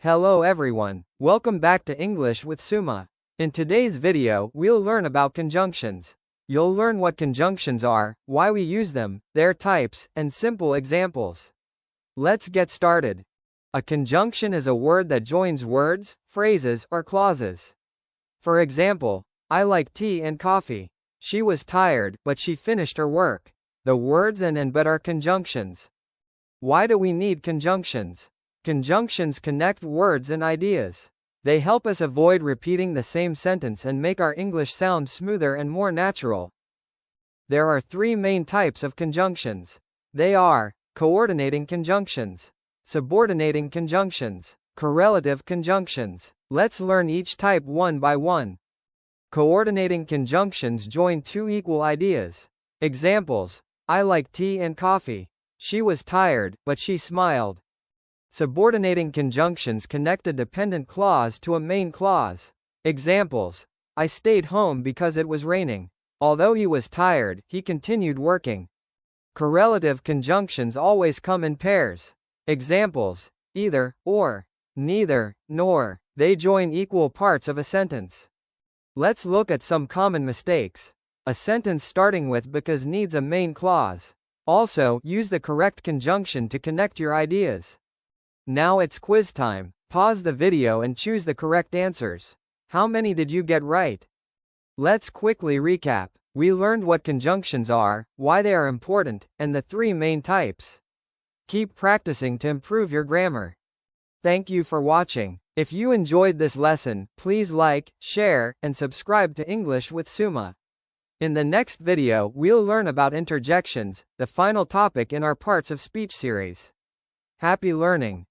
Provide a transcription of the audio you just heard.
Hello everyone, welcome back to English with Suma. In today's video, we'll learn about conjunctions. You'll learn what conjunctions are, why we use them, their types, and simple examples. Let's get started. A conjunction is a word that joins words, phrases, or clauses. For example, I like tea and coffee. She was tired, but she finished her work. The words and but are conjunctions. Why do we need conjunctions? Conjunctions connect words and ideas. They help us avoid repeating the same sentence and make our English sound smoother and more natural. There are three main types of conjunctions. They are coordinating conjunctions, subordinating conjunctions, correlative conjunctions. Let's learn each type one by one. Coordinating conjunctions join two equal ideas. Examples: I like tea and coffee. She was tired, but she smiled. Subordinating conjunctions connect a dependent clause to a main clause. Examples: I stayed home because it was raining. Although he was tired, he continued working. Correlative conjunctions always come in pairs. Examples: either, or, neither, nor. They join equal parts of a sentence. Let's look at some common mistakes. A sentence starting with because needs a main clause. Also, use the correct conjunction to connect your ideas. Now it's quiz time. Pause the video and choose the correct answers. How many did you get right? Let's quickly recap. We learned what conjunctions are, why they are important, and the three main types. Keep practicing to improve your grammar. Thank you for watching. If you enjoyed this lesson, please like, share, and subscribe to English with Suma. In the next video, we'll learn about interjections, the final topic in our parts of speech series. Happy learning!